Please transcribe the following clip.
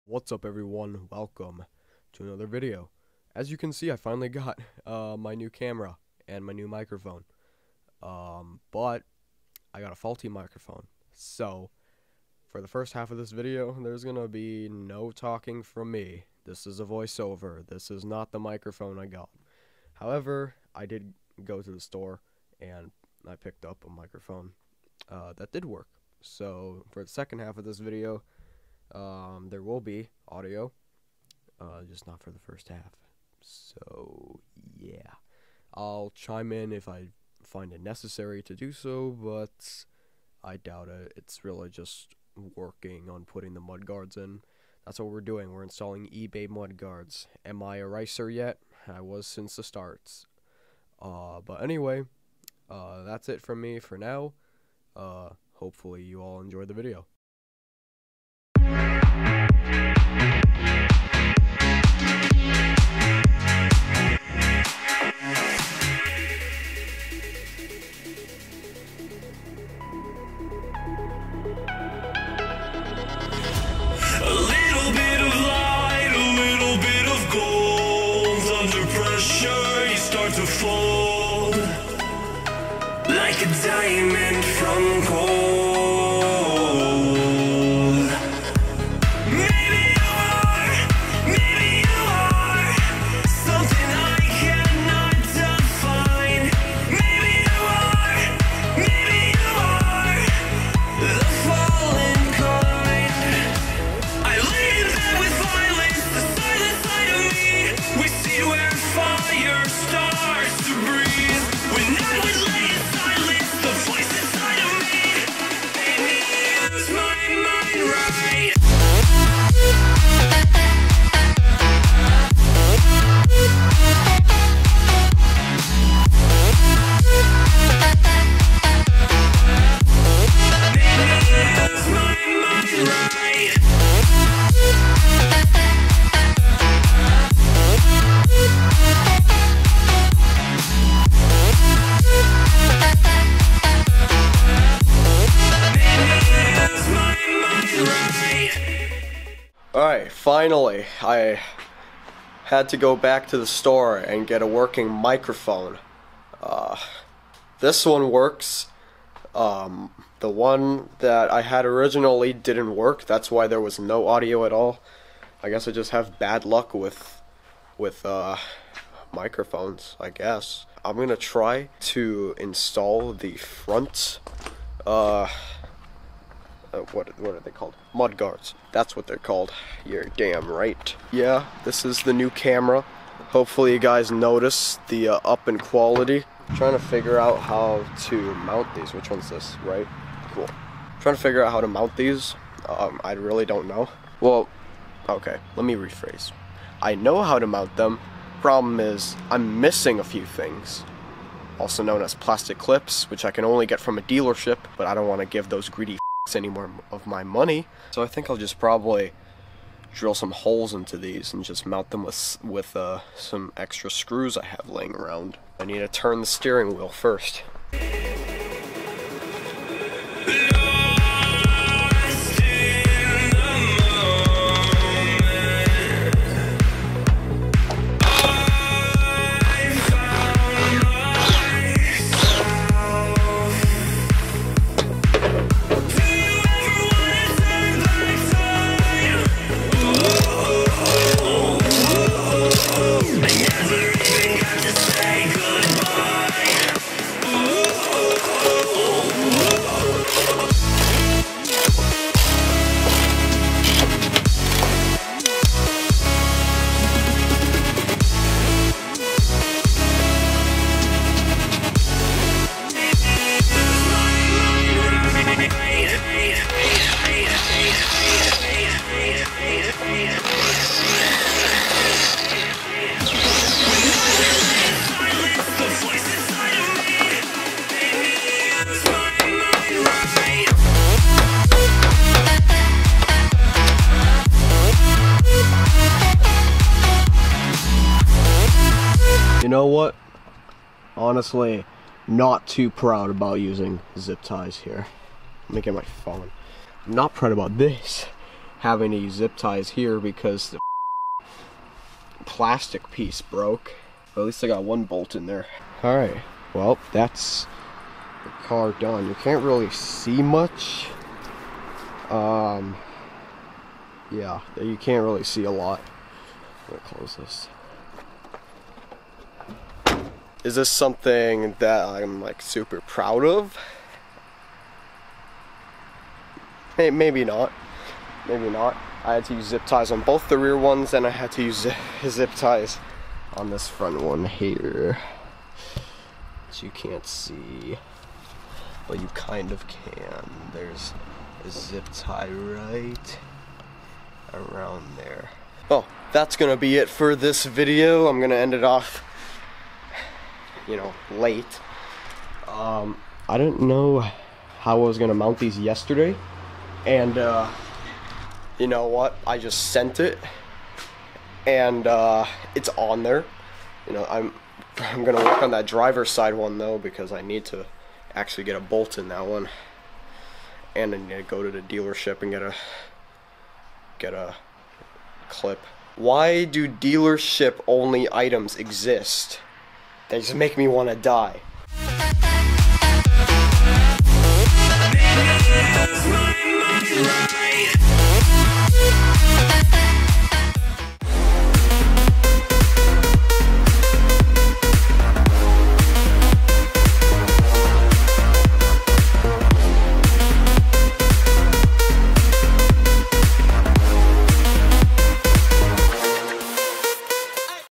What's up everyone, welcome to another video. As you can see, I finally got my new camera and my new microphone, but I got a faulty microphone. So for the first half of this video, there's gonna be no talking from me. This is a voiceover. This is not the microphone I got. However, I did go to the store and I picked up a microphone that did work. So for the second half of this video, there will be audio, just not for the first half. So yeah, I'll chime in if I find it necessary to do so, but I doubt it. It's really just working on putting the mud guards in. That's what we're doing. We're installing eBay mud guards. Am I a racer yet? I was since the start. But anyway, that's it from me for now. Hopefully you all enjoy the video. To fold like a diamond from gold. Maybe you are something I cannot define. Maybe you are the fallen kind. I lay in bed with violence, the silent side of me. We see where fire starts to breathe. When I would lay in silence, the voice inside of me made me use my mind right. Made me use my mind right. Alright, finally, I had to go back to the store and get a working microphone. This one works. The one that I had originally didn't work. That's why there was no audio at all. I guess I just have bad luck with microphones, I guess. I'm gonna try to install the front, what are they called? Mud guards. That's what they're called. You're damn right. Yeah, this is the new camera. Hopefully you guys notice the up in quality. I'm trying to figure out how to mount these. Which one's this? Right? Cool. I'm trying to figure out how to mount these. I really don't know. Well, okay, let me rephrase. I know how to mount them. Problem is, I'm missing a few things. Also known as plastic clips, which I can only get from a dealership, but I don't want to give those greedy any more of my money, so I think I'll just probably drill some holes into these and just mount them with some extra screws I have laying around. I need to turn the steering wheel first. You know what? Honestly, not too proud about using zip ties here. Let me get my phone. I'm not proud about this. having to use zip ties here because the plastic piece broke. But at least I got one bolt in there. Alright, well, that's the car done. You can't really see much. Yeah, you can't really see a lot. I'm gonna close this. Is this something that I'm like super proud of? Maybe not. Maybe not. I had to use zip ties on both the rear ones, and I had to use zip ties on this front one here. Which you can't see, but you kind of can. There's a zip tie right around there. Well, that's gonna be it for this video. I'm gonna end it off, you know, late. I didn't know how I was gonna mount these yesterday, and you know what? I just sent it, and it's on there. You know, I'm gonna work on that driver's side one though, because I need to actually get a bolt in that one, and I need to go to the dealership and get a clip. Why do dealership only items exist? They just make me want to die.